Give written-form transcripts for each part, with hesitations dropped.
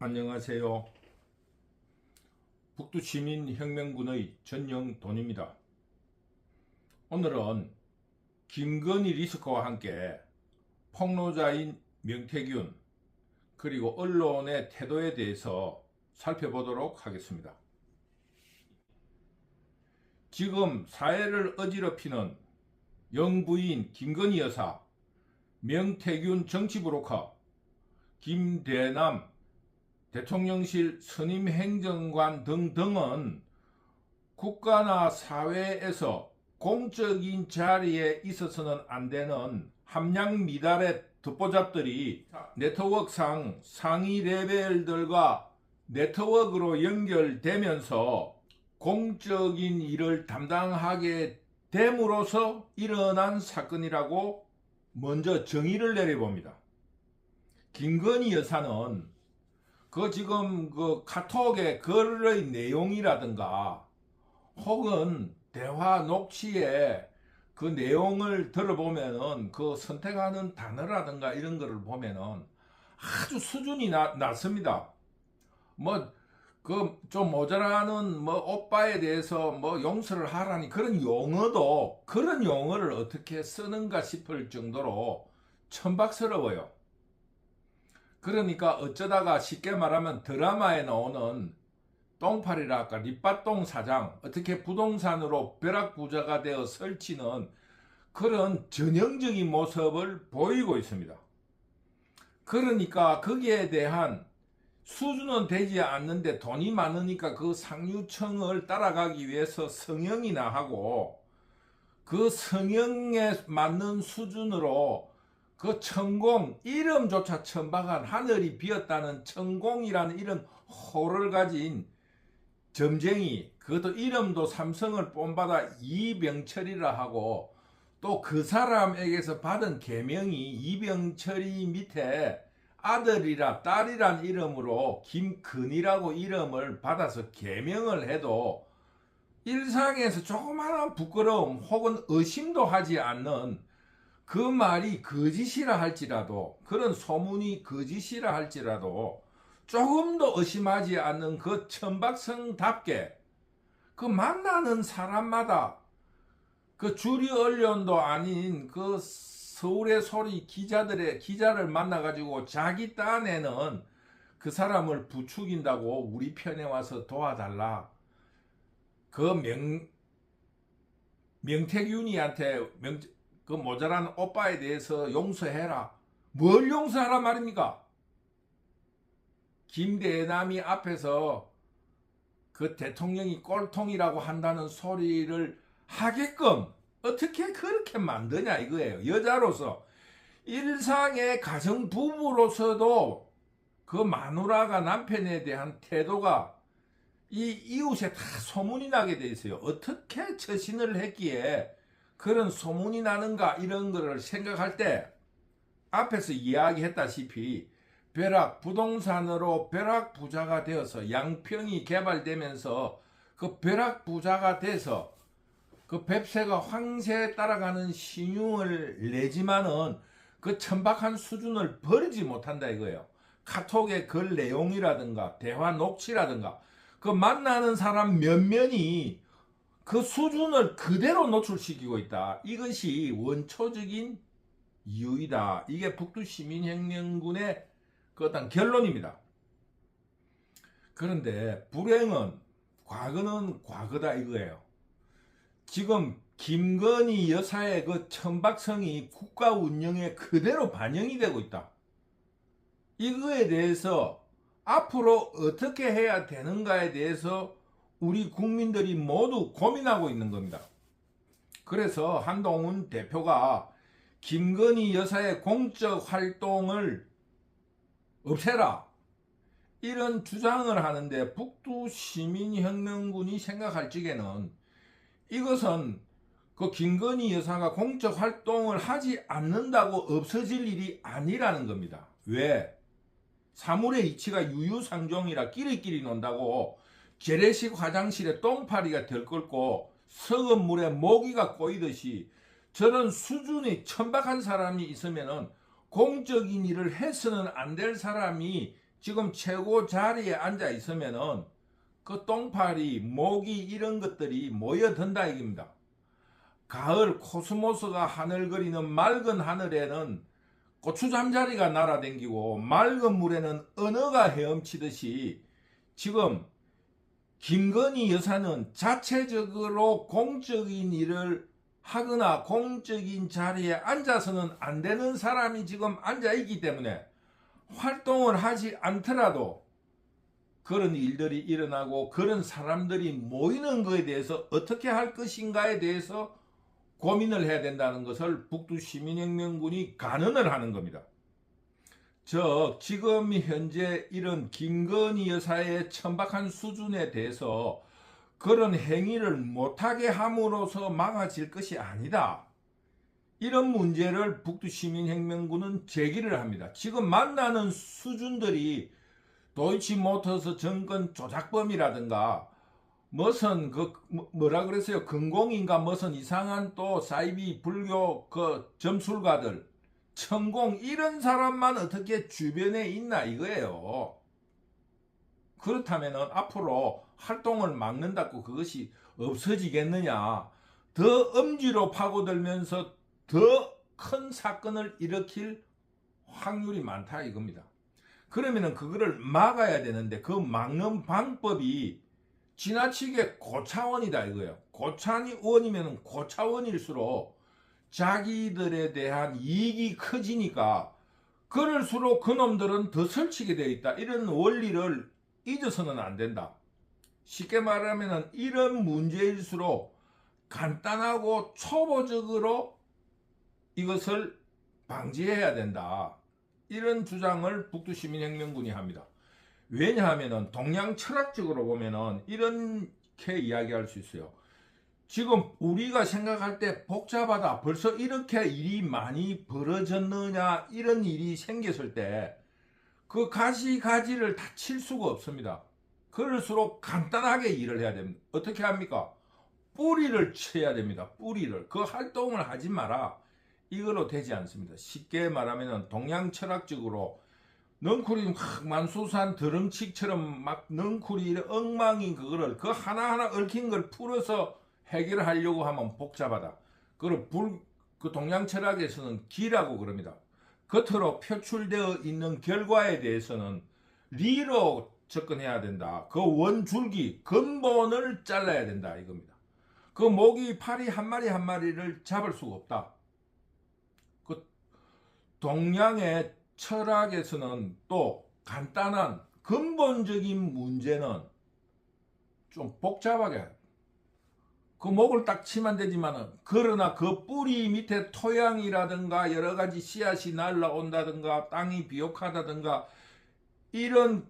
안녕하세요. 북두시민혁명군의 전영돈입니다. 오늘은 김건희 리스크와 함께 폭로자인 명태균 그리고 언론의 태도에 대해서 살펴보도록 하겠습니다. 지금 사회를 어지럽히는 영부인 김건희 여사, 명태균 정치브로커, 김대남 대통령실 선임행정관 등등은 국가나 사회에서 공적인 자리에 있어서는 안 되는 함량 미달의 듣보잡들이 네트워크상 상위 레벨들과 네트워크로 연결되면서 공적인 일을 담당하게 됨으로써 일어난 사건이라고 먼저 정의를 내려봅니다. 김건희 여사는 지금 카톡의 글의 내용이라든가 혹은 대화 녹취의 그 내용을 들어보면은 선택하는 단어라든가 이런 거를 보면은 아주 수준이 낮습니다. 좀 모자라는 오빠에 대해서 용서를 하라니 그런 용어를 어떻게 쓰는가 싶을 정도로 천박스러워요. 그러니까 어쩌다가 쉽게 말하면 드라마에 나오는 똥파리랄까 립바똥 사장, 어떻게 부동산으로 벼락부자가 되어 설치는 그런 전형적인 모습을 보이고 있습니다. 그러니까 거기에 대한 수준은 되지 않는데 돈이 많으니까 그 상류층을 따라가기 위해서 성형이나 하고 그 성형에 맞는 수준으로 그 천공, 이름조차 천박한 하늘이 비었다는 천공이라는 이런 호를 가진 점쟁이, 그것도 이름도 삼성을 본받아 이병철이라 하고 또 그 사람에게서 받은 계명이 이병철이 밑에 아들이라 딸이란 이름으로 김근이라고 이름을 받아서 계명을 해도 일상에서 조그마한 부끄러움 혹은 의심도 하지 않는 그 말이 거짓이라 할지라도, 그런 소문이 거짓이라 할지라도 조금도 의심하지 않는 그 천박성답게 그 만나는 사람마다 그 주류 언론도 아닌 그 서울의 소리 기자를 만나가지고 자기 딴에는 그 사람을 부추긴다고 우리 편에 와서 도와달라. 명태균이한테 그 모자란 오빠에 대해서 용서해라. 뭘 용서하라 말입니까? 김대남이 앞에서 그 대통령이 꼴통이라고 한다는 소리를 하게끔 어떻게 그렇게 만드냐 이거예요. 여자로서 일상의 가정부부로서도 그 마누라가 남편에 대한 태도가 이 이웃에 다 소문이 나게 돼 있어요. 어떻게 처신을 했기에 그런 소문이 나는가 이런 거를 생각할 때 앞에서 이야기했다시피 부동산으로 벼락부자가 되어서 양평이 개발되면서 그 벼락부자가 돼서 그 뱁새가 황새에 따라가는 신용을 내지만은 그 천박한 수준을 버리지 못한다 이거예요. 카톡의 글 내용이라든가 대화 녹취라든가 그 만나는 사람 면면이 그 수준을 그대로 노출시키고 있다. 이것이 원초적인 이유이다. 이게 북두시민혁명군의 그 어떤 결론입니다. 그런데 불행은 과거는 과거다 이거예요. 지금 김건희 여사의 그 천박성이 국가 운영에 그대로 반영이 되고 있다. 이거에 대해서 앞으로 어떻게 해야 되는가에 대해서 우리 국민들이 모두 고민하고 있는 겁니다. 그래서 한동훈 대표가 김건희 여사의 공적 활동을 없애라 이런 주장을 하는데 북두시민혁명군이 생각할 적에는 이것은 그 김건희 여사가 공적 활동을 하지 않는다고 없어질 일이 아니라는 겁니다. 왜? 사물의 이치가 유유상종이라 끼리끼리 논다고 재래식 화장실에 똥파리가 들끓고 썩은 물에 모기가 꼬이듯이 저런 수준이 천박한 사람이 있으면은 공적인 일을 해서는 안 될 사람이 지금 최고 자리에 앉아 있으면은 그 똥파리, 모기 이런 것들이 모여든다 이겁니다. 가을 코스모스가 하늘거리는 맑은 하늘에는 고추잠자리가 날아다니고 맑은 물에는 언어가 헤엄치듯이 지금 김건희 여사는 자체적으로 공적인 일을 하거나 공적인 자리에 앉아서는 안 되는 사람이 지금 앉아 있기 때문에 활동을 하지 않더라도 그런 일들이 일어나고 그런 사람들이 모이는 것에 대해서 어떻게 할 것인가에 대해서 고민을 해야 된다는 것을 북두시민혁명군이 간언을 하는 겁니다. 지금 현재 이런 김건희 여사의 천박한 수준에 대해서 그런 행위를 못하게 함으로써 막아질 것이 아니다. 이런 문제를 북두시민혁명군은 제기를 합니다. 지금 만나는 수준들이 도이치모터스 정권 조작범이라든가 무슨 뭐라 그랬어요? 근공인가 무슨 이상한 또 사이비 불교 점술가들 천공 이런 사람만 어떻게 주변에 있나 이거예요. 그렇다면 앞으로 활동을 막는다고 그것이 없어지겠느냐. 더 엄지로 파고들면서 더 큰 사건을 일으킬 확률이 많다 이겁니다. 그러면은 그거를 막아야 되는데 그 막는 방법이 지나치게 고차원이다 이거예요. 고차원이면 고차원일수록 자기들에 대한 이익이 커지니까 그럴수록 그놈들은 더 설치게 되어 있다. 이런 원리를 잊어서는 안 된다. 쉽게 말하면 이런 문제일수록 간단하고 초보적으로 이것을 방지해야 된다. 이런 주장을 북두시민혁명군이 합니다. 왜냐하면 동양 철학적으로 보면 이렇게 이야기할 수 있어요. 지금 우리가 생각할 때 복잡하다. 벌써 이렇게 일이 많이 벌어졌느냐 이런 일이 생겼을 때 그 가지가지를 다 칠 수가 없습니다. 그럴수록 간단하게 일을 해야 됩니다. 어떻게 합니까? 뿌리를 쳐야 됩니다. 뿌리를. 그 활동을 하지 마라. 이걸로 되지 않습니다. 쉽게 말하면 동양 철학적으로 넝쿨이 만수산 드렁치처럼 막 넝쿨이 엉망인 그거를 그 하나하나 얽힌 걸 풀어서 해결하려고 하면 복잡하다. 그 동양 철학에서는 기라고 그럽니다. 겉으로 표출되어 있는 결과에 대해서는 리로 접근해야 된다. 그 원줄기, 근본을 잘라야 된다 이겁니다. 그 모기 파리 한 마리 한 마리를 잡을 수가 없다. 그 동양의 철학에서는 또 간단한 근본적인 문제는 좀 복잡하게 그 목을 딱 치면 되지만은 그러나 그 뿌리 밑에 토양이라든가 여러 가지 씨앗이 날라온다든가 땅이 비옥하다든가 이런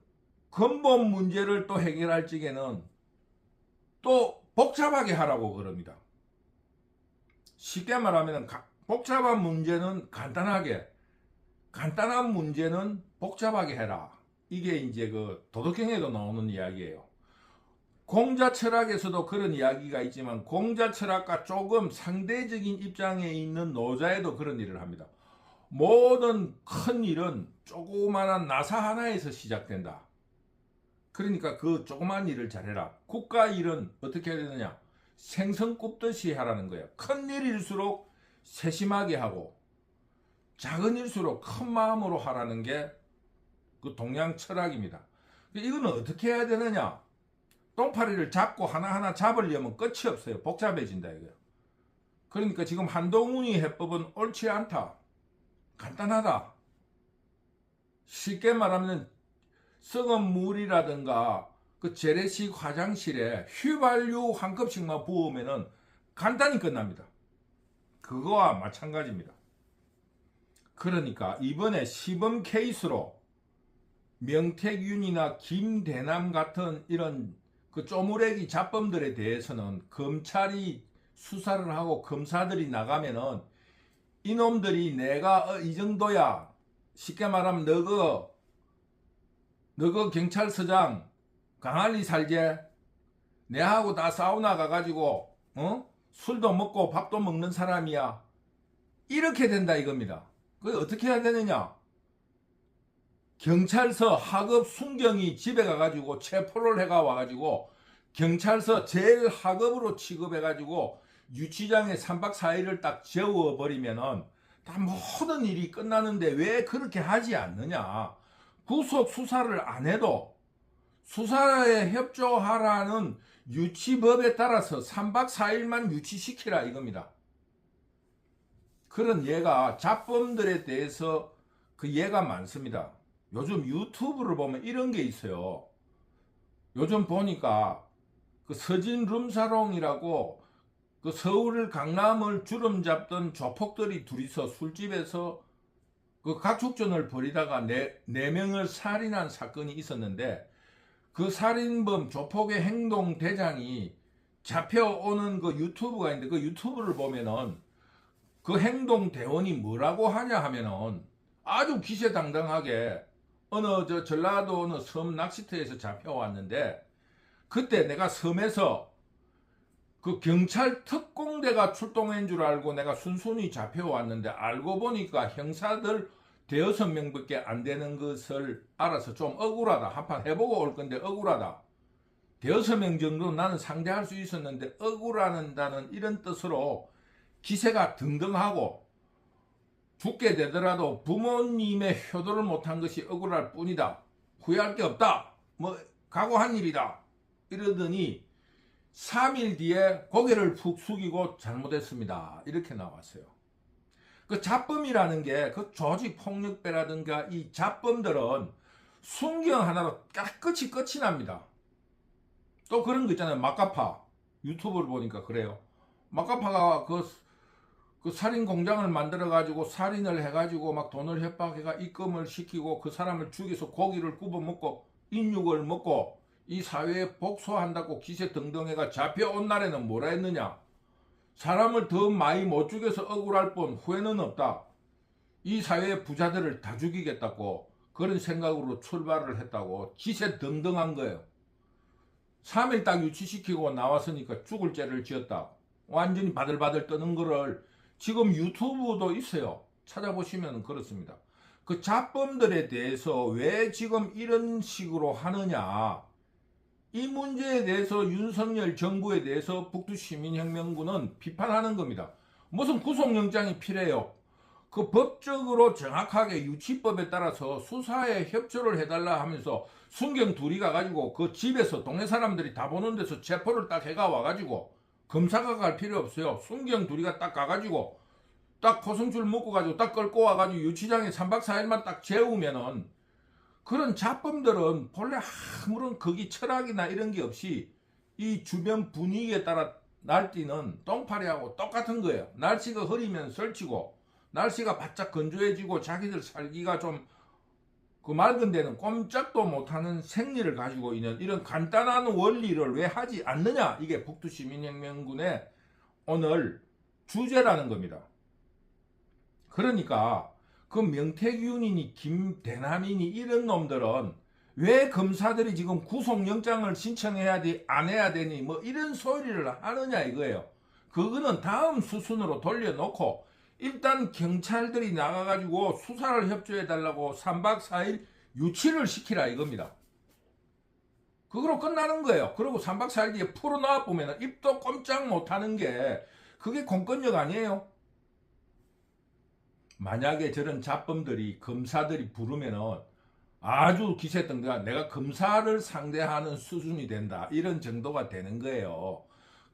근본 문제를 또 해결할 적에는 또 복잡하게 하라고 그럽니다. 쉽게 말하면 복잡한 문제는 간단하게, 간단한 문제는 복잡하게 해라. 이게 이제 그 도덕경에도 나오는 이야기예요. 공자 철학에서도 그런 이야기가 있지만 공자 철학과 조금 상대적인 입장에 있는 노자에도 그런 일을 합니다. 모든 큰 일은 조그마한 나사 하나에서 시작된다. 그러니까 그 조그만 일을 잘해라. 국가 일은 어떻게 해야 되느냐? 생선 굽듯이 하라는 거예요. 큰 일일수록 세심하게 하고 작은 일일수록 큰 마음으로 하라는 게 그 동양 철학입니다. 이거는 어떻게 해야 되느냐? 똥파리를 잡고 하나하나 잡으려면 끝이 없어요. 복잡해진다 이거예요. 그러니까 지금 한동훈이 해법은 옳지 않다. 간단하다. 쉽게 말하면 썩은 물이라든가 그 재래식 화장실에 휘발유 한 컵씩만 부으면은 간단히 끝납니다. 그거와 마찬가지입니다. 그러니까 이번에 시범 케이스로 명태균이나 김대남 같은 이런 그 쪼무레기 잡범들에 대해서는 검찰이 수사를 하고 검사들이 나가면은 이놈들이 내가 이 정도야 쉽게 말하면 너그 경찰서장 강할리 살제 내하고 다 사우나 가가지고 술도 먹고 밥도 먹는 사람이야 이렇게 된다 이겁니다. 그게 어떻게 해야 되느냐? 경찰서 하급 순경이 집에 가가지고 체포를 해가 와가지고 경찰서 제일 하급으로 취급해가지고 유치장에 3박 4일을 딱 재워버리면은 다 모든 일이 끝나는데 왜 그렇게 하지 않느냐. 구속 수사를 안 해도 수사에 협조하라는 유치법에 따라서 3박 4일만 유치시키라 이겁니다. 그런 예가 잡범들에 대해서 그 예가 많습니다. 요즘 유튜브를 보면 이런 게 있어요. 요즘 보니까 그 서진 룸사롱이라고 그 서울 강남을 주름 잡던 조폭들이 둘이서 술집에서 그 각축전을 벌이다가 네 명을 살인한 사건이 있었는데 그 살인범 조폭의 행동 대장이 잡혀오는 그 유튜브가 있는데 그 유튜브를 보면은 그 행동 대원이 뭐라고 하냐 하면은 아주 기세당당하게 어느 전라도 어느 섬 낚시터에서 잡혀왔는데 그때 내가 섬에서 그 경찰 특공대가 출동한 줄 알고 내가 순순히 잡혀왔는데 알고 보니까 형사들 대여섯 명밖에 안 되는 것을 알아서 좀 억울하다. 한판 해보고 올 건데 억울하다. 대여섯 명 정도 나는 상대할 수 있었는데 억울하다는 이런 뜻으로 기세가 등등하고 죽게 되더라도 부모님의 효도를 못한 것이 억울할 뿐이다. 후회할 게 없다. 뭐 각오한 일이다. 이러더니 3일 뒤에 고개를 푹 숙이고 잘못했습니다. 이렇게 나왔어요. 그 잡범이라는 게 그 조직 폭력배라든가 이 잡범들은 순경 하나로 끝이 납니다. 또 그런 거 있잖아요. 막가파. 유튜브를 보니까 그래요. 막가파가 그 살인 공장을 만들어 가지고 살인을 해 가지고 막 돈을 협박해가 입금을 시키고 그 사람을 죽여서 고기를 굽어 먹고 인육을 먹고 이 사회에 복수한다고 기세 등등해가 잡혀온 날에는 뭐라 했느냐. 사람을 더 많이 못 죽여서 억울할 뿐 후회는 없다. 이 사회의 부자들을 다 죽이겠다고 그런 생각으로 출발을 했다고 기세 등등한 거예요. 3일 딱 유치시키고 나왔으니까 죽을 죄를 지었다. 완전히 바들바들 떠는 거를 지금 유튜브도 있어요. 찾아보시면 그렇습니다. 그 잡범들에 대해서 왜 지금 이런 식으로 하느냐. 이 문제에 대해서 윤석열 정부에 대해서 북두시민혁명군은 비판하는 겁니다. 무슨 구속영장이 필요해요. 그 법적으로 정확하게 유치법에 따라서 수사에 협조를 해달라 하면서 순경 둘이 가가지고 그 집에서 동네 사람들이 다 보는 데서 체포를 딱 해가 와가지고 검사가 갈 필요 없어요. 순경 둘이가 딱 가가지고 딱 고성줄 묶고 가지고 딱 끌고 와가지고 유치장에 3박 4일만 딱 재우면은 그런 잡범들은 본래 아무런 거기 철학이나 이런 게 없이 이 주변 분위기에 따라 날뛰는 똥파리하고 똑같은 거예요. 날씨가 흐리면 설치고 날씨가 바짝 건조해지고 자기들 살기가 좀 그 맑은 데는 꼼짝도 못하는 생리를 가지고 있는 이런 간단한 원리를 왜 하지 않느냐. 이게 북두시민혁명군의 오늘 주제라는 겁니다. 그러니까 그 명태균이니 김대남이니 이런 놈들은 왜 검사들이 지금 구속영장을 신청해야 돼, 안 해야 되니 뭐 이런 소리를 하느냐 이거예요. 그거는 다음 수순으로 돌려놓고 일단 경찰들이 나가가지고 수사를 협조해달라고 3박 4일 유치를 시키라 이겁니다. 그거로 끝나는 거예요. 그리고 3박 4일 뒤에 풀어놔 보면 입도 꼼짝 못하는 게 그게 공권력 아니에요. 만약에 저런 잡범들이 검사들이 부르면은 아주 기세등등한 내가 검사를 상대하는 수준이 된다 이런 정도가 되는 거예요.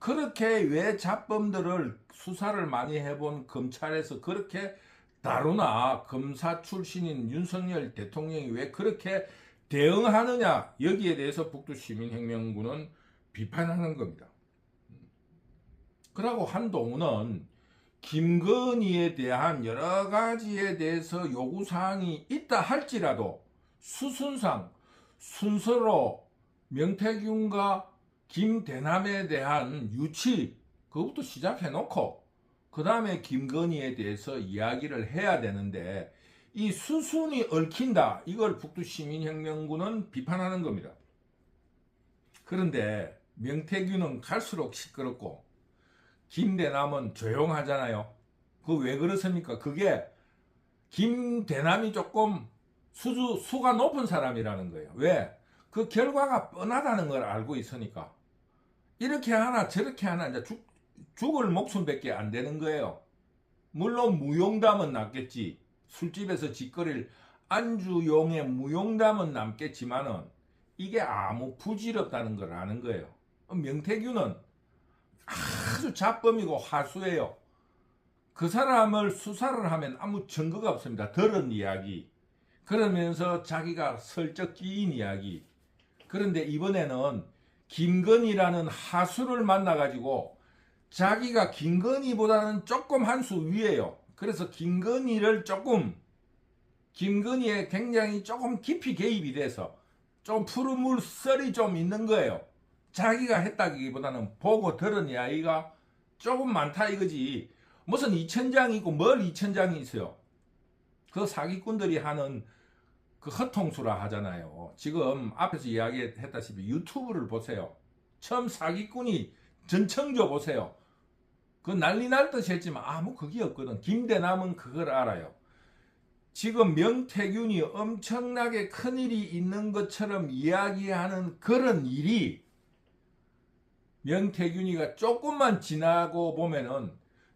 그렇게 왜 잡범들을 수사를 많이 해본 검찰에서 그렇게 다루나 검사 출신인 윤석열 대통령이 왜 그렇게 대응하느냐 여기에 대해서 북두시민혁명군은 비판하는 겁니다. 그러고 한동훈은 김건희에 대한 여러 가지에 대해서 요구사항이 있다 할지라도 수순상 순서로 명태균과 김대남에 대한 유치 그것부터 시작해놓고 그 다음에 김건희에 대해서 이야기를 해야 되는데 이 수순이 얽힌다. 이걸 북두시민혁명군은 비판하는 겁니다. 그런데 명태균은 갈수록 시끄럽고 김대남은 조용하잖아요. 그 왜 그렇습니까? 그게 김대남이 조금 수가 높은 사람이라는 거예요. 왜? 그 결과가 뻔하다는 걸 알고 있으니까. 이렇게 하나 저렇게 하나 이제 죽을 목숨밖에 안 되는 거예요. 물론 무용담은 남겠지. 술집에서 짓거릴 안주용의 무용담은 남겠지만은 이게 아무 부질없다는 걸 아는 거예요. 명태균은 아주 잡범이고 하수예요. 그 사람을 수사를 하면 아무 증거가 없습니다. 들은 이야기. 그러면서 자기가 슬쩍 끼인 이야기. 그런데 이번에는 김건희라는 하수를 만나가지고 자기가 김건희보다는 조금 한 수 위에요. 그래서 김건희를 김건희에 굉장히 조금 깊이 개입이 돼서 좀 푸른 물썰이 좀 있는 거예요. 자기가 했다기보다는 보고 들은 이야기가 조금 많다 이거지. 무슨 2천장이 있고 뭘 2천장이 있어요. 그 사기꾼들이 하는 그 허통수라 하잖아요. 지금 앞에서 이야기했다시피 유튜브를 보세요. 처음 사기꾼이 전청조 보세요. 그 난리 날 듯이 했지만 아무 그게 없거든. 김대남은 그걸 알아요. 지금 명태균이 엄청나게 큰일이 있는 것처럼 이야기하는 그런 일이 명태균이가 조금만 지나고 보면은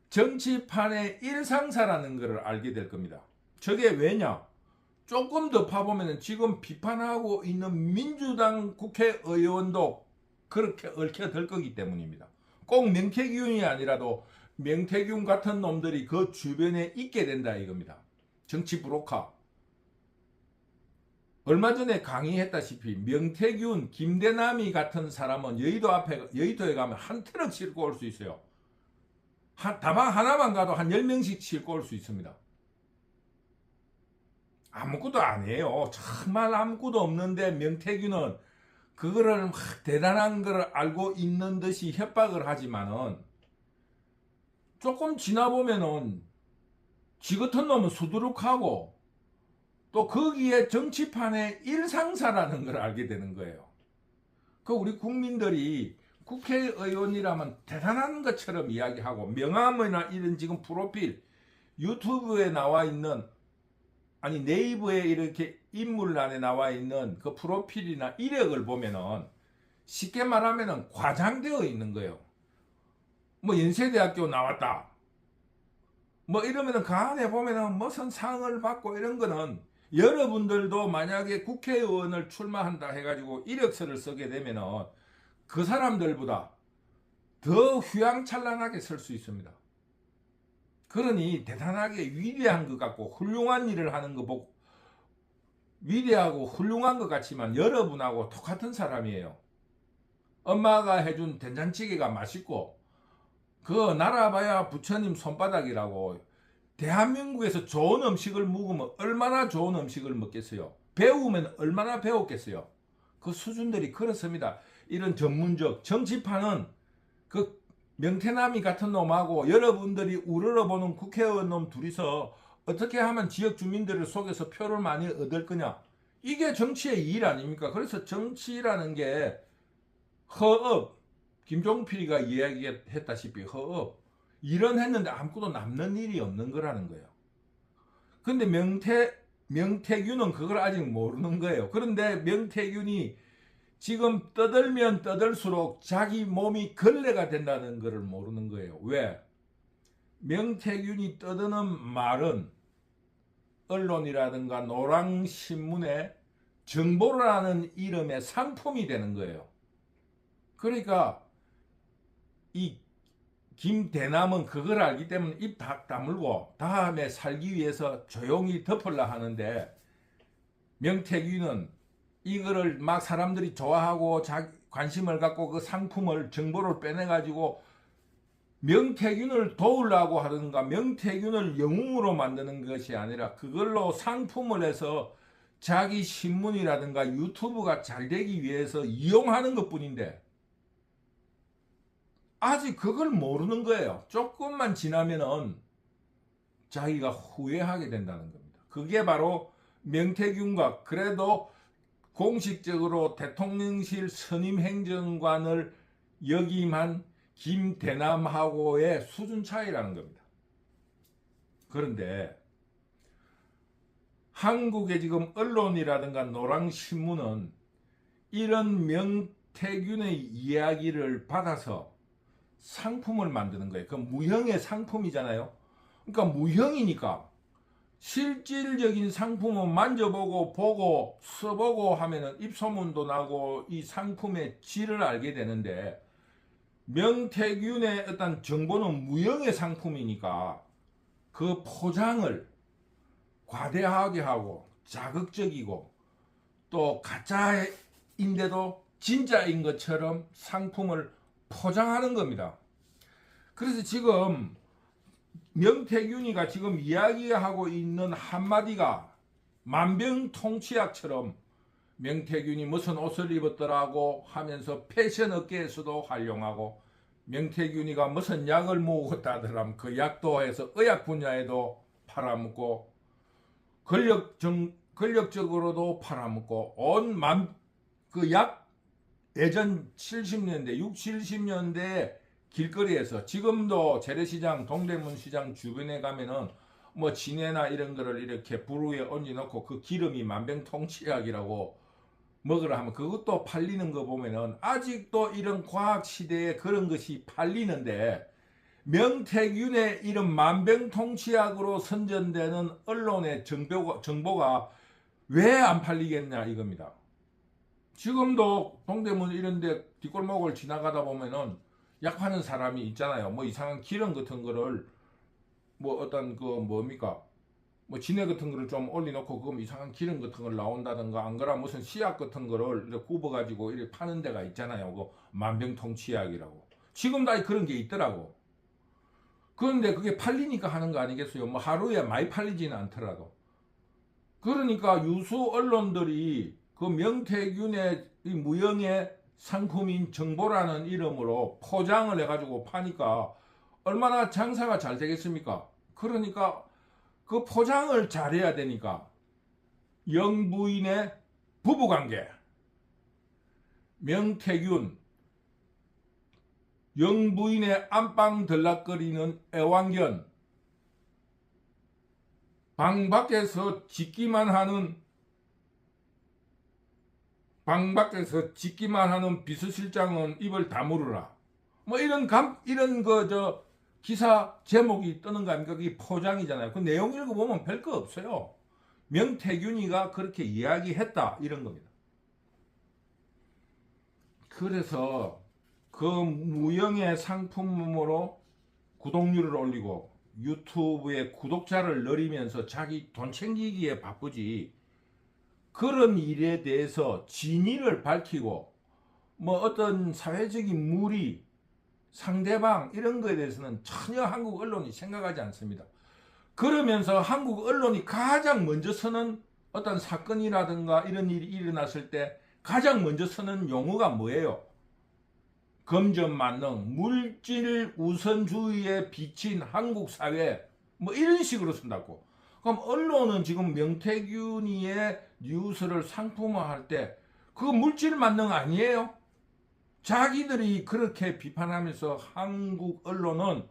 정치판의 일상사라는 것을 알게 될 겁니다. 저게 왜냐? 조금 더 파보면 지금 비판하고 있는 민주당 국회의원도 그렇게 얽혀들 거기 때문입니다. 꼭 명태균이 아니라도 명태균 같은 놈들이 그 주변에 있게 된다 이겁니다. 정치 브로커. 얼마 전에 강의했다시피 명태균, 김대남이 같은 사람은 여의도에 가면 한 트럭 싣고 올 수 있어요. 다방 하나만 가도 한 10명씩 싣고 올 수 있습니다. 아무것도 아니에요. 정말 아무것도 없는데 명태균은 그거를 막 대단한 걸 알고 있는 듯이 협박을 하지만은 조금 지나보면은 지 같은 놈은 수두룩하고 또 거기에 정치판의 일상사라는 걸 알게 되는 거예요. 그 우리 국민들이 국회의원이라면 대단한 것처럼 이야기하고 명함이나 이런 지금 프로필 유튜브에 나와 있는 아니 네이버에 이렇게 인물란에 나와 있는 그 프로필이나 이력을 보면은 쉽게 말하면은 과장되어 있는 거예요. 뭐 연세대학교 나왔다. 뭐 이러면은 그 안에 보면은 무슨 상을 받고 이런 거는 여러분들도 만약에 국회의원을 출마한다 해가지고 이력서를 쓰게 되면은 그 사람들보다 더 휘황찬란하게 쓸 수 있습니다. 그러니 대단하게 위대한 것 같고 훌륭한 일을 하는 거 보고 위대하고 훌륭한 것 같지만 여러분하고 똑같은 사람이에요. 엄마가 해준 된장찌개가 맛있고 그 날아봐야 부처님 손바닥이라고. 대한민국에서 좋은 음식을 먹으면 얼마나 좋은 음식을 먹겠어요. 배우면 얼마나 배웠겠어요. 그 수준들이 그렇습니다. 이런 전문적 정치판은 그 명태남이 같은 놈하고 여러분들이 우러러보는 국회의원 놈 둘이서 어떻게 하면 지역 주민들을 속여서 표를 많이 얻을 거냐. 이게 정치의 일 아닙니까? 그래서 정치라는 게 허업, 김종필이가 이야기했다시피 허업, 일은 했는데 아무것도 남는 일이 없는 거라는 거예요. 근데 명태균은 그걸 아직 모르는 거예요. 그런데 명태균이 지금 떠들면 떠들수록 자기 몸이 걸레가 된다는 것을 모르는 거예요. 왜? 명태균이 떠드는 말은 언론이라든가 노랑신문에 정보라는 이름의 상품이 되는 거예요. 그러니까 이 김대남은 그걸 알기 때문에 입 다 다물고 다음에 살기 위해서 조용히 덮으려 하는데 명태균은 이거를 막 사람들이 좋아하고 관심을 갖고 그 상품을 정보를 빼내가지고 명태균을 도우려고 하든가 명태균을 영웅으로 만드는 것이 아니라 그걸로 상품을 해서 자기 신문이라든가 유튜브가 잘 되기 위해서 이용하는 것 뿐인데 아직 그걸 모르는 거예요. 조금만 지나면은 자기가 후회하게 된다는 겁니다. 그게 바로 명태균과 그래도 공식적으로 대통령실 선임 행정관을 역임한 김대남하고의 수준 차이라는 겁니다. 그런데 한국의 지금 언론이라든가 노랑신문은 이런 명태균의 이야기를 받아서 상품을 만드는 거예요. 그 무형의 상품이잖아요. 그러니까 무형이니까 실질적인 상품은 만져보고 보고 써보고 하면은 입소문도 나고 이 상품의 질을 알게 되는데, 명태균의 어떤 정보는 무형의 상품이니까 그 포장을 과대하게 하고 자극적이고 또 가짜인데도 진짜인 것처럼 상품을 포장하는 겁니다. 그래서 지금 명태균이가 지금 이야기하고 있는 한마디가 만병통치약처럼 명태균이 무슨 옷을 입었더라고 하면서 패션 업계에서도 활용하고, 명태균이가 무슨 약을 먹었다더라면 그 약도 해서 의학 분야에도 팔아먹고, 권력적으로도 팔아먹고, 그 약 예전 70년대, 60, 70년대 길거리에서 지금도 재래시장, 동대문 시장 주변에 가면은 뭐 진해나 이런 거를 이렇게 불 위에 얹어놓고 그 기름이 만병통치약이라고 먹으라 하면 그것도 팔리는 거 보면은 아직도 이런 과학 시대에 그런 것이 팔리는데, 명태균의 이런 만병통치약으로 선전되는 언론의 정보가 왜 안 팔리겠냐 이겁니다. 지금도 동대문 이런 데 뒷골목을 지나가다 보면은 약 파는 사람이 있잖아요. 뭐 이상한 기름 같은 거를 뭐 어떤 그 뭡니까 뭐 진해 같은 거를 좀 올려놓고 그럼 이상한 기름 같은 걸 나온다든가, 안 그러면 무슨 씨앗 같은 거를 이렇게 굽어가지고 이렇게 파는 데가 있잖아요. 그 만병통치약이라고. 지금 다 그런 게 있더라고. 그런데 그게 팔리니까 하는 거 아니겠어요? 뭐 하루에 많이 팔리지는 않더라도. 그러니까 유수 언론들이 그 명태균의 이 무형의 상품인 정보라는 이름으로 포장을 해가지고 파니까 얼마나 장사가 잘 되겠습니까? 그러니까 그 포장을 잘해야 되니까 영부인의 부부관계, 명태균, 영부인의 안방 들락거리는 애완견, 방 밖에서 짖기만 하는 비서실장은 입을 다물으라. 뭐 이런 기사 제목이 뜨는 거 아닙니까? 그게 포장이잖아요. 그 내용 읽어보면 별거 없어요. 명태균이가 그렇게 이야기했다 이런 겁니다. 그래서 그 무형의 상품으로 구독률을 올리고 유튜브에 구독자를 늘리면서 자기 돈 챙기기에 바쁘지, 그런 일에 대해서 진위를 밝히고 뭐 어떤 사회적인 무리, 상대방 이런 거에 대해서는 전혀 한국 언론이 생각하지 않습니다. 그러면서 한국 언론이 가장 먼저 쓰는 어떤 사건이라든가 이런 일이 일어났을 때 가장 먼저 쓰는 용어가 뭐예요? 금전만능, 물질 우선주의에 비친 한국 사회, 뭐 이런 식으로 쓴다고. 그럼 언론은 지금 명태균이의 뉴스를 상품화할 때 그거 물질 만능 아니에요? 자기들이 그렇게 비판하면서 한국 언론은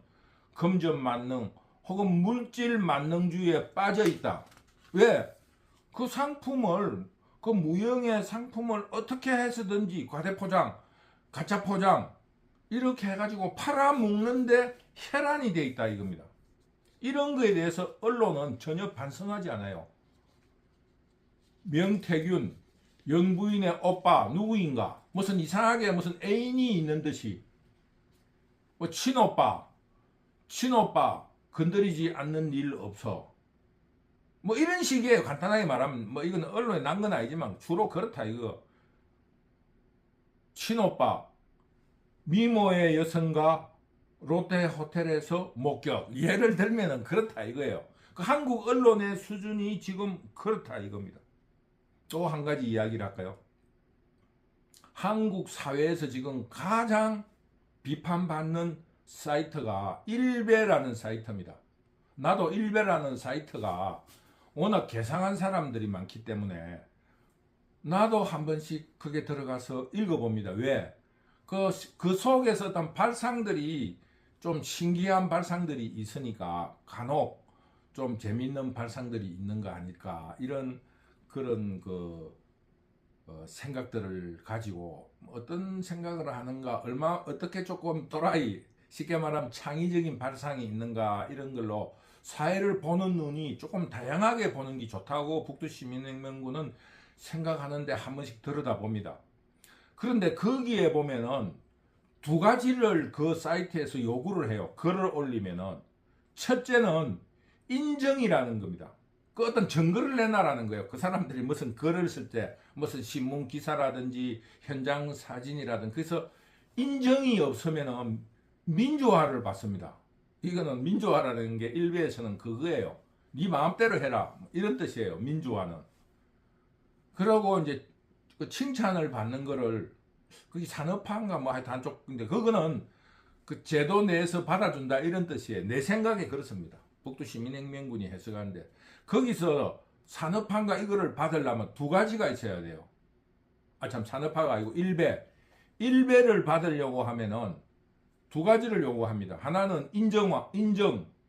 금전 만능 혹은 물질 만능주의에 빠져 있다. 왜? 그 상품을, 그 무형의 상품을 어떻게 해서든지 과대포장, 가짜 포장 이렇게 해가지고 팔아먹는데 혈안이 돼 있다 이겁니다. 이런 거에 대해서 언론은 전혀 반성하지 않아요. 명태균, 영부인의 오빠 누구인가? 무슨 이상하게 무슨 애인이 있는 듯이 뭐 친오빠 건드리지 않는 일 없어. 뭐 이런 식의 간단하게 말하면 뭐 이건 언론에 난 건 아니지만 주로 그렇다 이거. 친오빠 미모의 여성과 롯데 호텔에서 목격, 예를 들면은 그렇다 이거예요. 그 한국 언론의 수준이 지금 그렇다 이겁니다. 또 한 가지 이야기를 할까요? 한국 사회에서 지금 가장 비판받는 사이트가 일베라는 사이트입니다. 나도 일베라는 사이트가 워낙 개상한 사람들이 많기 때문에 나도 한 번씩 그게 들어가서 읽어봅니다. 왜? 그 속에서 어떤 발상들이 좀 신기한 발상들이 있으니까 간혹 좀 재밌는 발상들이 있는 거 아닐까 이런 그런 생각들을 가지고 어떤 생각을 하는가 어떻게 조금 또라이 쉽게 말하면 창의적인 발상이 있는가 이런 걸로 사회를 보는 눈이 조금 다양하게 보는 게 좋다고 북두시민혁명군은 생각하는데 한 번씩 들여다봅니다. 그런데 거기에 보면은 두 가지를 그 사이트에서 요구를 해요. 글을 올리면은 첫째는 인정이라는 겁니다. 그 어떤 증거를 내놔라는 거예요. 그 사람들이 무슨 글을 쓸 때 무슨 신문 기사라든지 현장 사진이라든지 그래서 인정이 없으면은 민주화를 받습니다. 이거는 민주화라는 게 일베에서는 그거예요. 네 마음대로 해라 이런 뜻이에요. 민주화는. 그러고 이제 그 칭찬을 받는 거를 그게 산업화인가 뭐 하여튼 한쪽 근데 그거는 그 제도 내에서 받아준다 이런 뜻이에요. 내 생각에 그렇습니다. 북두시민혁명군이 해석하는데 거기서 산업화인가 이거를 받으려면 두 가지가 있어야 돼요. 아 참 산업화가 아니고 일배를 받으려고 하면은 두 가지를 요구합니다. 하나는 인정,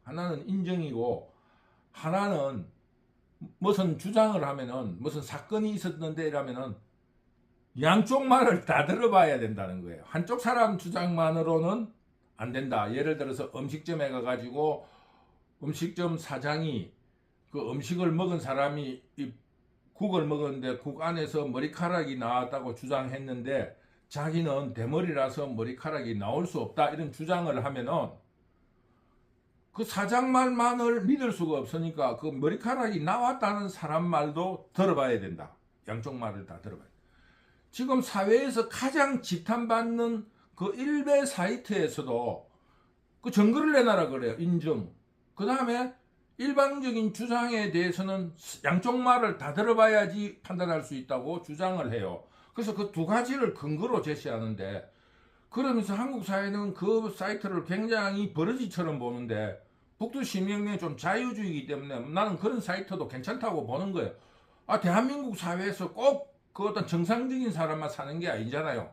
하나는 인정이고 하나는 무슨 주장을 하면은 무슨 사건이 있었는데 이라면은 양쪽 말을 다 들어봐야 된다는 거예요. 한쪽 사람 주장만으로는 안 된다. 예를 들어서 음식점에 가가지고 음식점 사장이 그 음식을 먹은 사람이 국을 먹었는데 국 안에서 머리카락이 나왔다고 주장했는데 자기는 대머리라서 머리카락이 나올 수 없다 이런 주장을 하면은 그 사장 말만을 믿을 수가 없으니까 그 머리카락이 나왔다는 사람 말도 들어봐야 된다. 양쪽 말을 다 들어봐야 된다. 지금 사회에서 가장 지탄받는 그 일베 사이트에서도 그 증거를 내놔라 그래요. 인정. 그 다음에 일방적인 주장에 대해서는 양쪽 말을 다 들어봐야지 판단할 수 있다고 주장을 해요. 그래서 그 두 가지를 근거로 제시하는데 그러면서 한국 사회는 그 사이트를 굉장히 버러지처럼 보는데 북두시민혁명이 좀 자유주의이기 때문에 나는 그런 사이트도 괜찮다고 보는 거예요. 아 대한민국 사회에서 꼭 그 어떤 정상적인 사람만 사는 게 아니잖아요.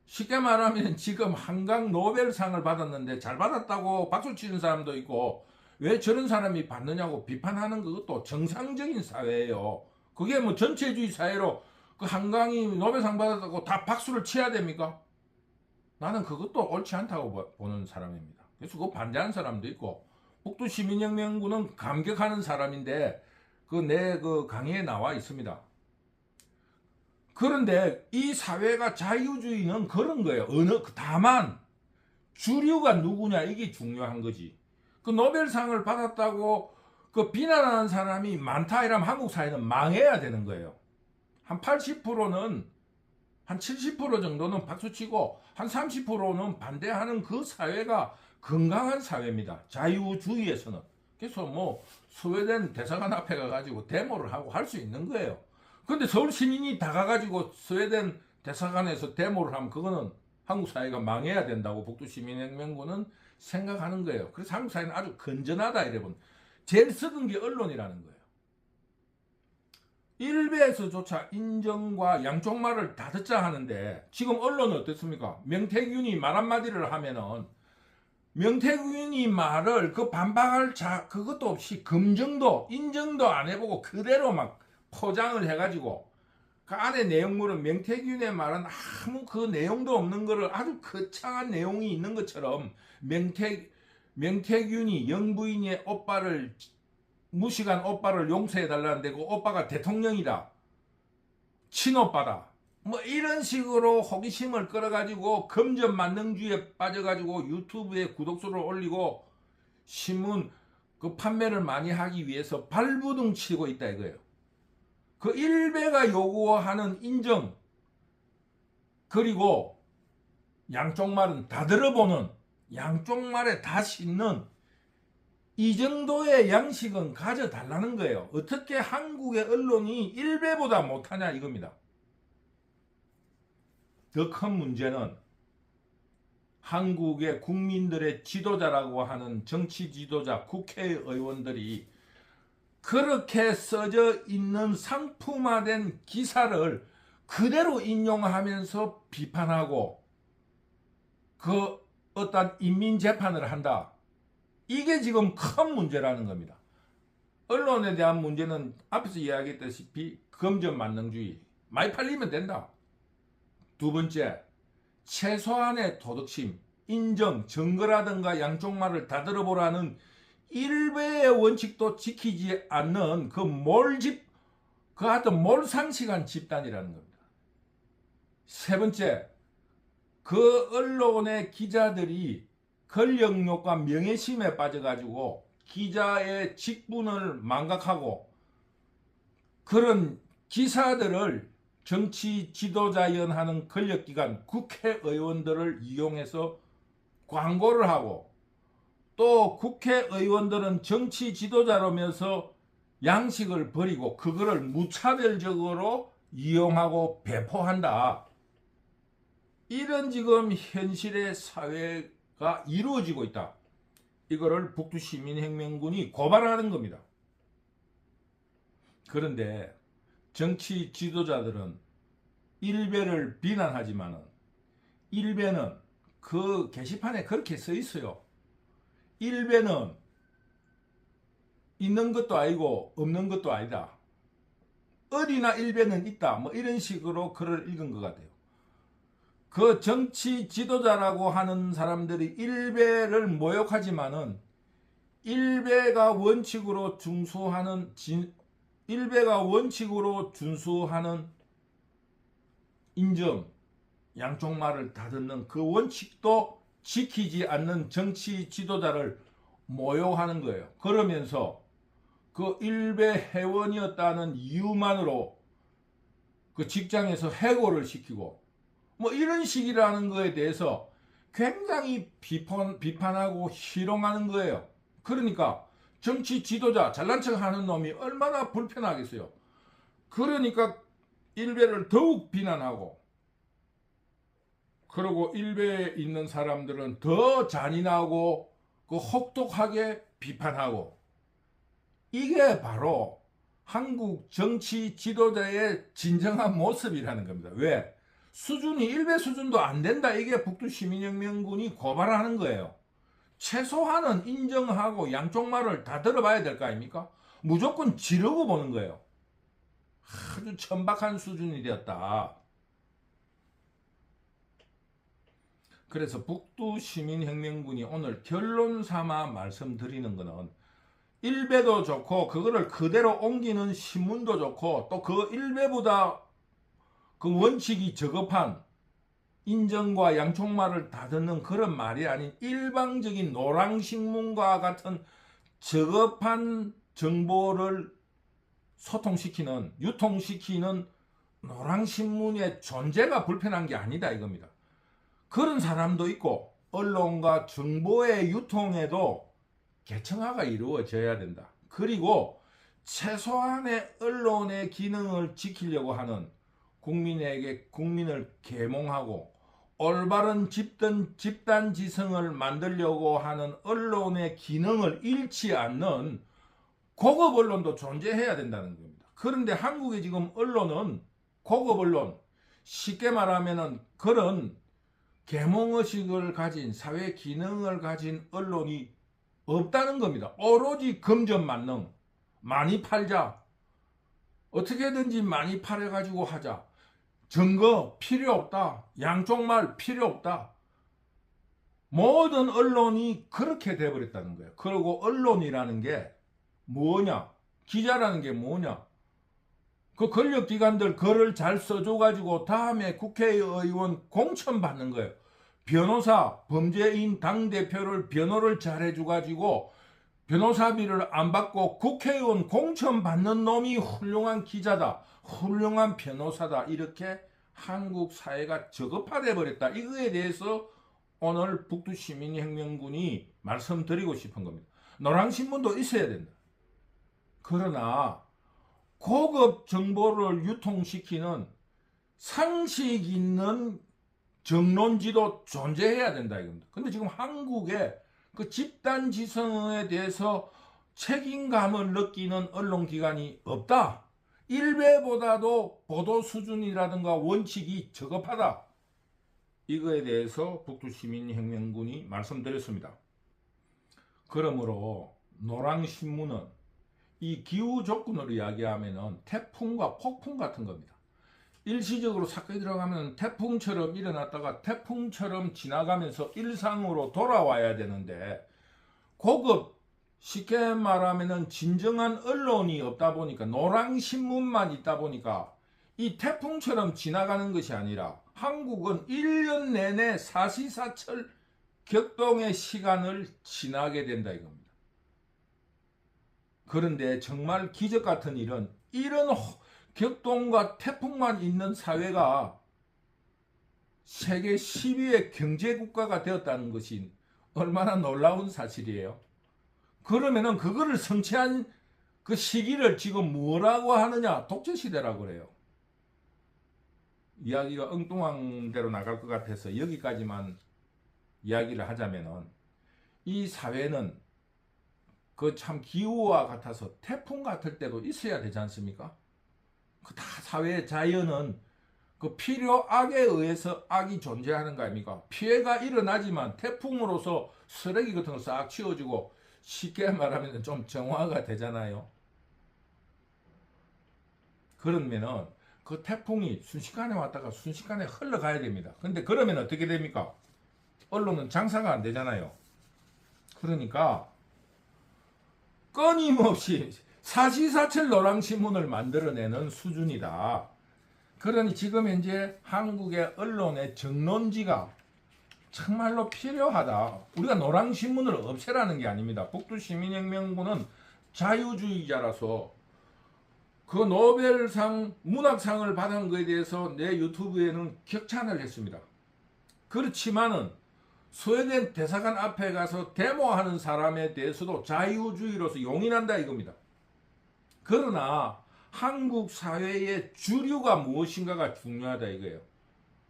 쉽게 말하면 지금 한강 노벨상을 받았는데 잘 받았다고 박수 치는 사람도 있고 왜 저런 사람이 받느냐고 비판하는 그것도 정상적인 사회예요. 그게 뭐 전체주의 사회로 그 한강이 노벨상 받았다고 다 박수를 쳐야 됩니까? 나는 그것도 옳지 않다고 보는 사람입니다. 그래서 그거 반대하는 사람도 있고 북두시민혁명군은 감격하는 사람인데 그 내 그 강의에 나와 있습니다. 그런데 이 사회가 자유주의는 그런 거예요. 다만 주류가 누구냐 이게 중요한 거지. 그 노벨상을 받았다고 그 비난하는 사람이 많다 이러면 한국 사회는 망해야 되는 거예요. 한 80%는 한 70% 정도는 박수치고 한 30%는 반대하는 그 사회가 건강한 사회입니다. 자유주의에서는. 그래서 뭐 스웨덴 대사관 앞에 가가지고 데모를 하고 할 수 있는 거예요. 근데 서울 시민이 다 가가지고 스웨덴 대사관에서 데모를 하면 그거는 한국 사회가 망해야 된다고 북두시민혁명군은 생각하는 거예요. 그래서 한국 사회는 아주 건전하다 이래본. 제일 썩은 게 언론이라는 거예요. 일베에서조차 인정과 양쪽 말을 다 듣자 하는데 지금 언론은 어떻습니까? 명태균이 말 한마디를 하면은 명태균이 말을 그 반박할 그것도 없이 검증도 인정도 안 해보고 그대로 막 포장을 해가지고 그 안에 내용물은 명태균의 말은 아무 그 내용도 없는 거를 아주 거창한 내용이 있는 것처럼 명태균이 영부인의 오빠를 무식한 오빠를 용서해달라는데 그 오빠가 대통령이다. 친오빠다. 뭐 이런 식으로 호기심을 끌어가지고 금전 만능주의에 빠져가지고 유튜브에 구독수를 올리고 신문 그 판매를 많이 하기 위해서 발부둥 치고 있다 이거예요. 그 일베가 요구하는 인정 그리고 양쪽 말은 다 들어보는 양쪽 말에 다 싣는 이 정도의 양식은 가져달라는 거예요. 어떻게 한국의 언론이 일베보다 못하냐 이겁니다. 더 큰 문제는 한국의 국민들의 지도자라고 하는 정치 지도자 국회의원들이 그렇게 써져 있는 상품화된 기사를 그대로 인용하면서 비판하고 그 어떤 인민재판을 한다. 이게 지금 큰 문제라는 겁니다. 언론에 대한 문제는 앞에서 이야기했다시피 금전만능주의 많이 팔리면 된다. 두 번째, 최소한의 도덕심, 인정, 증거라든가 양쪽 말을 다 들어보라는 일베의 원칙도 지키지 않는 그 하여튼 몰상식한 집단이라는 겁니다. 세 번째, 그 언론의 기자들이 권력욕과 명예심에 빠져가지고 기자의 직분을 망각하고 그런 기사들을 정치 지도자 연하는 권력기관 국회의원들을 이용해서 광고를 하고 또 국회의원들은 정치 지도자로면서 양식을 버리고 그거를 무차별적으로 이용하고 배포한다. 이런 지금 현실의 사회가 이루어지고 있다. 이거를 북두시민혁명군이 고발하는 겁니다. 그런데 정치 지도자들은 일베를 비난하지만은 일베는 그 게시판에 그렇게 써 있어요. 일베는 있는 것도 아니고 없는 것도 아니다. 어디나 일베는 있다. 뭐 이런 식으로 글을 읽은 것 같아요. 그 정치 지도자라고 하는 사람들이 일베를 모욕하지만은 일베가 원칙으로 준수하는 인정, 양쪽 말을 다 듣는 그 원칙도 지키지 않는 정치 지도자를 모욕하는 거예요. 그러면서 그 일베 회원이었다는 이유만으로 그 직장에서 해고를 시키고 뭐 이런 식이라는 거에 대해서 굉장히 비판하고 희롱하는 거예요. 그러니까 정치 지도자 잘난 척 하는 놈이 얼마나 불편하겠어요. 그러니까 일베를 더욱 비난하고 그리고 일베에 있는 사람들은 더 잔인하고 그 혹독하게 비판하고 이게 바로 한국 정치 지도자의 진정한 모습이라는 겁니다. 왜? 수준이 일베 수준도 안 된다. 이게 북두시민혁명군이 고발하는 거예요. 최소한은 인정하고 양쪽 말을 다 들어봐야 될 거 아닙니까? 무조건 지르고 보는 거예요. 아주 천박한 수준이 되었다. 그래서 북두시민혁명군이 오늘 결론 삼아 말씀드리는 거는 일베도 좋고 그거를 그대로 옮기는 신문도 좋고 또 그 일베보다 그 원칙이 저급한 인정과 양쪽 말을 다 듣는 그런 말이 아닌 일방적인 노랑신문과 같은 저급한 정보를 소통시키는 유통시키는 노랑신문의 존재가 불편한 게 아니다 이겁니다. 그런 사람도 있고 언론과 정보의 유통에도 개청화가 이루어져야 된다. 그리고 최소한의 언론의 기능을 지키려고 하는 국민을 계몽하고 올바른 집단 지성을 만들려고 하는 언론의 기능을 잃지 않는 고급 언론도 존재해야 된다는 겁니다. 그런데 한국의 지금 언론은 고급 언론, 쉽게 말하면은 그런 계몽의식을 가진 사회 기능을 가진 언론이 없다는 겁니다. 오로지 금전만능, 많이 팔자, 어떻게든지 많이 팔아가지고 하자, 증거 필요 없다, 양쪽 말 필요 없다. 모든 언론이 그렇게 돼버렸다는 거예요. 그리고 언론이라는 게 뭐냐, 기자라는 게 뭐냐, 그 권력기관들 글을 잘 써줘가지고 다음에 국회의원 공천 받는 거예요. 변호사, 범죄인 당대표를 변호를 잘 해줘가지고 변호사비를 안 받고 국회의원 공천 받는 놈이 훌륭한 기자다, 훌륭한 변호사다. 이렇게 한국 사회가 저급화돼 버렸다. 이거에 대해서 오늘 북두시민혁명군이 말씀드리고 싶은 겁니다. 노랑신문도 있어야 된다. 그러나 고급 정보를 유통시키는 상식 있는 정론지도 존재해야 된다 이겁니다. 근데 지금 한국의 그 집단 지성에 대해서 책임감을 느끼는 언론기관이 없다. 일베보다도 보도 수준이라든가 원칙이 저급하다. 이거에 대해서 북두시민혁명군이 말씀드렸습니다. 그러므로 노랑신문은 이 기후 조건으로 이야기하면은 태풍과 폭풍 같은 겁니다. 일시적으로 사건이 들어가면 태풍처럼 일어났다가 태풍처럼 지나가면서 일상으로 돌아와야 되는데, 고급 쉽게 말하면은 진정한 언론이 없다 보니까, 노랑신문만 있다 보니까 이 태풍처럼 지나가는 것이 아니라 한국은 1년 내내 사시사철 격동의 시간을 지나게 된다 이겁니다. 그런데 정말 기적 같은 일은, 이런 격동과 태풍만 있는 사회가 세계 10위의 경제국가가 되었다는 것이 얼마나 놀라운 사실이에요. 그러면은 그거를 성취한 그 시기를 지금 뭐라고 하느냐? 독재시대라고 그래요. 이야기가 엉뚱한 대로 나갈 것 같아서 여기까지만 이야기를 하자면은, 이 사회는 그 참 기후와 같아서 태풍 같을 때도 있어야 되지 않습니까? 그 다 사회의 자연은 그 필요악에 의해서 악이 존재하는 거 아닙니까? 피해가 일어나지만 태풍으로서 쓰레기 같은 거 싹 치워주고, 쉽게 말하면 좀 정화가 되잖아요. 그러면은 그 태풍이 순식간에 왔다가 순식간에 흘러가야 됩니다. 근데 그러면 어떻게 됩니까? 언론은 장사가 안 되잖아요. 그러니까 끊임없이 사시사철 노랑신문을 만들어내는 수준이다. 그러니 지금 현재 한국의 언론의 정론지가 정말로 필요하다. 우리가 노랑신문을 없애라는 게 아닙니다. 북두시민혁명군은 자유주의자라서 그 노벨상 문학상을 받은 것에 대해서 내 유튜브에는 격찬을 했습니다. 그렇지만은 스웨덴 대사관 앞에 가서 데모하는 사람에 대해서도 자유주의로서 용인한다 이겁니다. 그러나 한국 사회의 주류가 무엇인가가 중요하다 이거예요.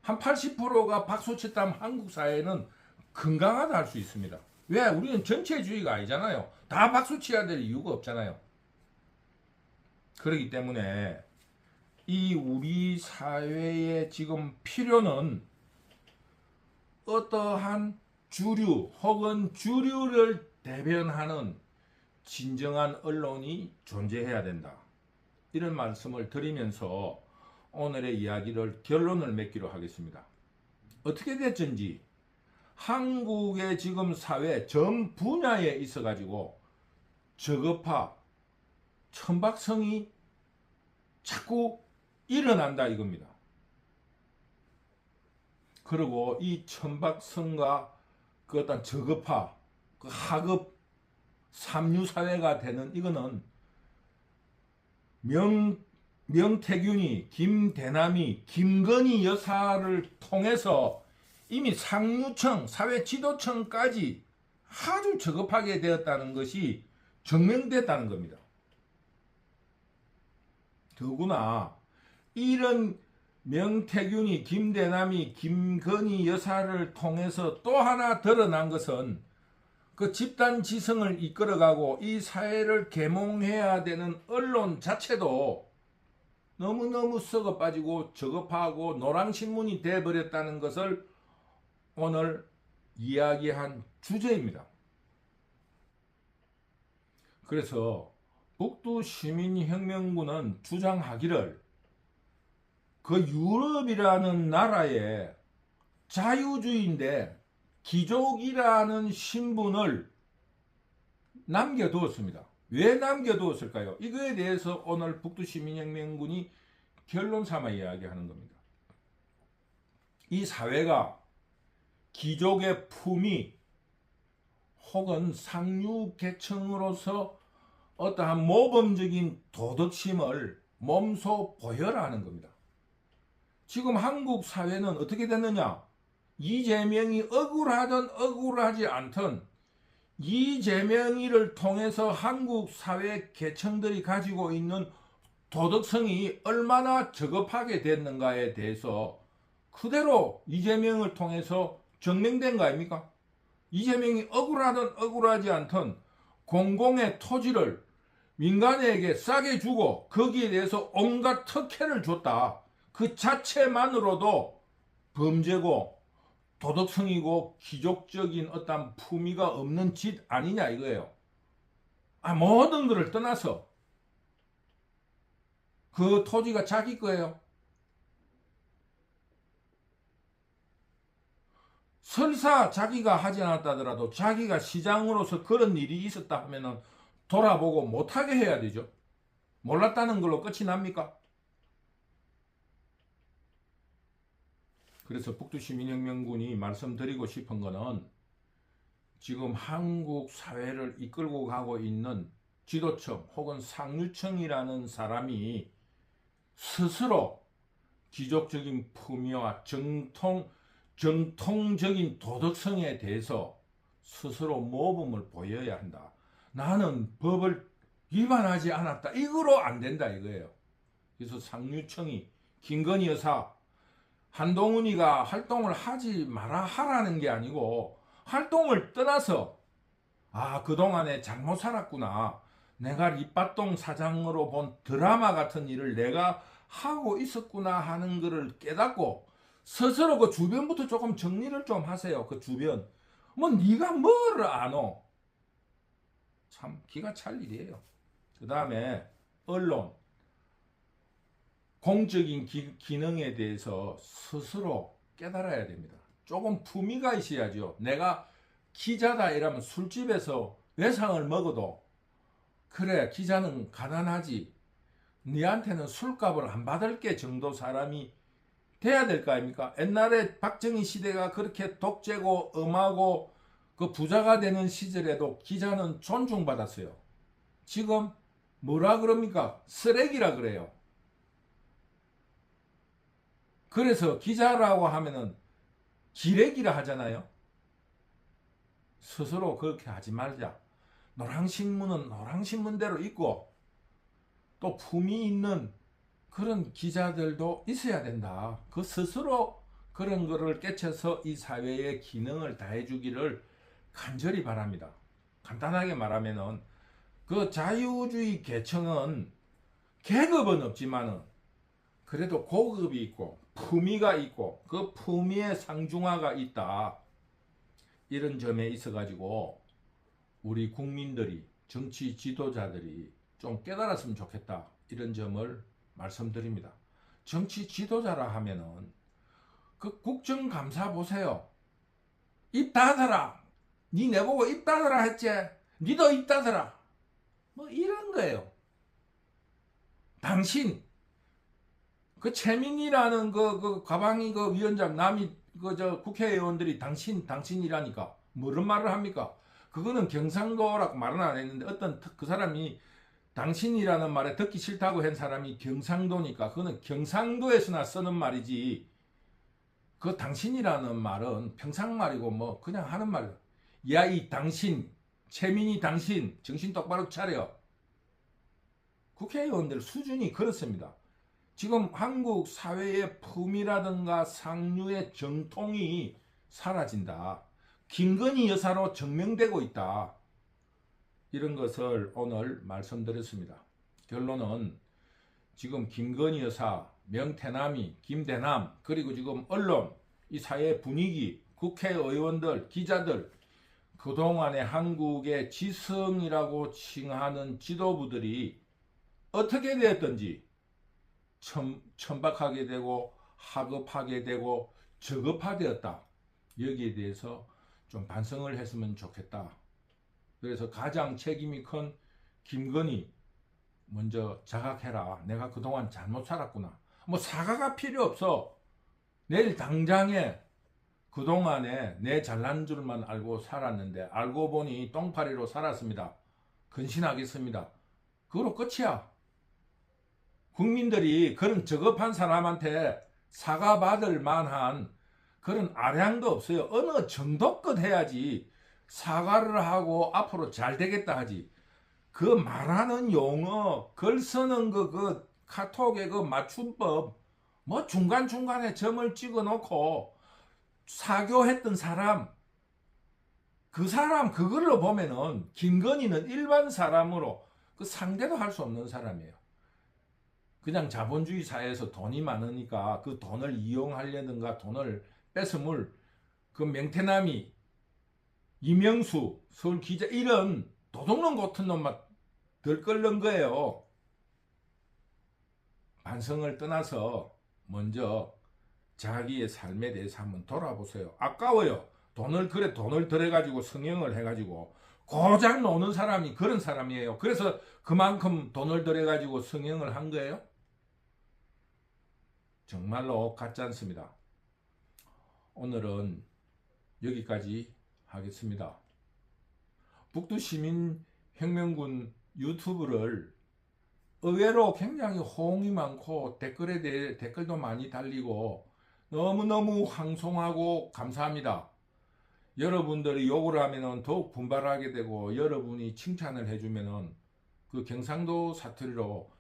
한 80%가 박수쳤다면 한국 사회는 건강하다 할 수 있습니다. 왜? 우리는 전체주의가 아니잖아요. 다 박수쳐야 될 이유가 없잖아요. 그렇기 때문에 이 우리 사회의 지금 필요는 어떠한 주류 혹은 주류를 대변하는 진정한 언론이 존재해야 된다. 이런 말씀을 드리면서 오늘의 이야기를 결론을 맺기로 하겠습니다. 어떻게 됐든지 한국의 지금 사회 전 분야에 있어 가지고 저급화, 천박성이 자꾸 일어난다 이겁니다. 그리고 이 천박성과 그 어떤 저급화, 그 하급 삼류 사회가 되는 이거는 명태균이, 김대남이, 김건희 여사를 통해서 이미 상류층, 사회지도층까지 아주 저급하게 되었다는 것이 증명됐다는 겁니다. 더구나 이런 명태균이, 김대남이, 김건희 여사를 통해서 또 하나 드러난 것은 그 집단 지성을 이끌어가고 이 사회를 계몽해야 되는 언론 자체도 너무너무 썩어 빠지고 저급하고 노랑신문이 돼버렸다는 것을 오늘 이야기한 주제입니다. 그래서 북두시민혁명군은 주장하기를 그 유럽이라는 나라에 자유주의인데 귀족이라는 신분을 남겨두었습니다. 왜 남겨두었을까요? 이거에 대해서 오늘 북두시민혁명군이 결론 삼아 이야기하는 겁니다. 이 사회가 귀족의 품위 혹은 상류 계층으로서 어떠한 모범적인 도덕심을 몸소 보여라 하는 겁니다. 지금 한국 사회는 어떻게 됐느냐? 이재명이 억울하든 억울하지 않든 이재명이를 통해서 한국 사회 계층들이 가지고 있는 도덕성이 얼마나 저급하게 됐는가에 대해서 그대로 이재명을 통해서 증명된 거 아닙니까? 이재명이 억울하든 억울하지 않든 공공의 토지를 민간에게 싸게 주고 거기에 대해서 온갖 특혜를 줬다. 그 자체만으로도 범죄고 도덕성이고 귀족적인 어떤 품위가 없는 짓 아니냐 이거예요. 모든 것을 떠나서 그 토지가 자기 거예요. 설사 자기가 하지 않았다더라도 자기가 시장으로서 그런 일이 있었다 하면은 돌아보고 못하게 해야 되죠. 몰랐다는 걸로 끝이 납니까? 그래서 북두시민혁명군이 말씀드리고 싶은 거는 지금 한국 사회를 이끌고 가고 있는 지도층 혹은 상류층이라는 사람이 스스로 기족적인 품위와 정통적인 도덕성에 대해서 스스로 모범을 보여야 한다. 나는 법을 위반하지 않았다. 이거로 안 된다 이거예요. 그래서 상류층이 김건희 여사, 한동훈이가 활동을 하지 마라 하라는 게 아니고 활동을 떠나서 그동안에 잘못 살았구나. 내가 립바똥 사장으로 본 드라마 같은 일을 내가 하고 있었구나 하는 것을 깨닫고 스스로 그 주변부터 조금 정리를 좀 하세요. 그 주변. 뭐 네가 뭐를 아노? 참 기가 찰 일이에요. 그 다음에 언론. 공적인 기능에 대해서 스스로 깨달아야 됩니다. 조금 품위가 있어야죠. 내가 기자다 이러면 술집에서 외상을 먹어도 그래 기자는 가난하지 니한테는 술값을 안 받을게 정도 사람이 돼야 될 거 아닙니까? 옛날에 박정희 시대가 그렇게 독재고 엄하고 그 부자가 되는 시절에도 기자는 존중받았어요. 지금 뭐라 그럽니까? 쓰레기라 그래요. 그래서 기자라고 하면은 기레기라 하잖아요. 스스로 그렇게 하지 말자. 노랑신문은 노랑신문대로 있고 또 품위 있는 그런 기자들도 있어야 된다. 그 스스로 그런 거를 깨쳐서 이 사회의 기능을 다해주기를 간절히 바랍니다. 간단하게 말하면은 그 자유주의 계층은 계급은 없지만은 그래도 고급이 있고 품위가 있고 그 품위의 상중하가 있다. 이런 점에 있어가지고 우리 국민들이 정치 지도자들이 좀 깨달았으면 좋겠다. 이런 점을 말씀드립니다. 정치 지도자라 하면은 그 국정감사 보세요. 입 닫아라. 니 내보고 입 닫아라 했지. 니도 입 닫아라. 뭐 이런 거예요. 당신 그 최민희라는 그 가방이 그 위원장 남이 그 저 국회의원들이 당신이라니까 뭐런 말을 합니까? 그거는 경상도라고 말은 안 했는데 어떤 그 사람이 당신이라는 말에 듣기 싫다고 한 사람이 경상도니까 그거는 경상도에서나 쓰는 말이지 그 당신이라는 말은 평상말이고 뭐 그냥 하는 말이야. 야 이 당신 최민희 당신 정신 똑바로 차려. 국회의원들 수준이 그렇습니다. 지금 한국 사회의 품이라든가 상류의 정통이 사라진다. 김건희 여사로 증명되고 있다. 이런 것을 오늘 말씀드렸습니다. 결론은 지금 김건희 여사, 명태남이, 김대남, 그리고 지금 언론, 이 사회 분위기, 국회의원들, 기자들, 그동안의 한국의 지성이라고 칭하는 지도부들이 어떻게 되었던지 천박하게 되고 하급하게 되고 저급화되었다. 여기에 대해서 좀 반성을 했으면 좋겠다. 그래서 가장 책임이 큰 김건희 먼저 자각해라. 내가 그동안 잘못 살았구나. 뭐 사과가 필요 없어. 내일 당장에 그동안에 내 잘난 줄만 알고 살았는데 알고 보니 똥파리로 살았습니다. 근신하겠습니다. 그거로 끝이야. 국민들이 그런 저급한 사람한테 사과받을 만한 그런 아량도 없어요. 어느 정도껏 해야지 사과를 하고 앞으로 잘 되겠다 하지. 그 말하는 용어, 글 쓰는 그 카톡의 그 맞춤법, 뭐 중간중간에 점을 찍어 놓고 사교했던 사람, 그 사람 그걸로 보면은 김건희는 일반 사람으로 그 상대도 할 수 없는 사람이에요. 그냥 자본주의 사회에서 돈이 많으니까 그 돈을 이용하려든가 돈을 뺏음을 그 명태남이 이명수 서울 기자 이런 도둑놈 같은 놈만 덜 끓는 거예요. 반성을 떠나서 먼저 자기의 삶에 대해서 한번 돌아보세요. 아까워요. 돈을 들여가지고 성형을 해가지고 고작 노는 사람이 그런 사람이에요. 그래서 그만큼 돈을 들여가지고 성형을 한 거예요? 정말로 같지 않습니다. 오늘은 여기까지 하겠습니다. 북두시민혁명군 유튜브를 의외로 굉장히 호응이 많고 댓글에 대해 댓글도 많이 달리고 너무너무 황송하고 감사합니다. 여러분들이 욕을 하면은 더욱 분발하게 되고 여러분이 칭찬을 해주면은 그 경상도 사투리로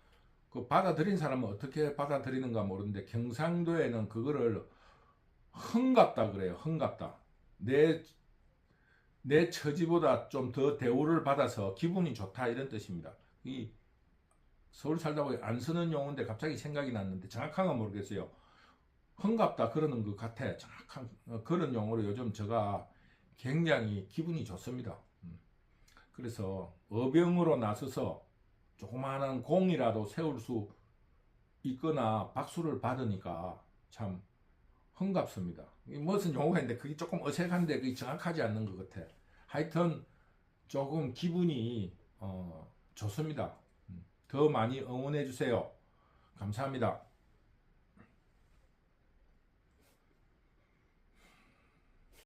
그 받아들인 사람은 어떻게 받아들이는가 모르는데 경상도에는 그거를 흥갑다 그래요. 흥갑다. 내 처지보다 좀 더 대우를 받아서 기분이 좋다 이런 뜻입니다. 이 서울 살다 보니 안 쓰는 용어인데 갑자기 생각이 났는데 정확한 건 모르겠어요. 흥갑다 그러는 것 같아. 정확한 그런 용어로 요즘 제가 굉장히 기분이 좋습니다. 그래서 어병으로 나서서 조그마한 공이라도 세울 수 있거나 박수를 받으니까 참 흥갑습니다. 무슨 용어가 있는데 그게 조금 어색한데 그게 정확하지 않는 것 같아. 하여튼 조금 기분이 좋습니다. 더 많이 응원해 주세요. 감사합니다.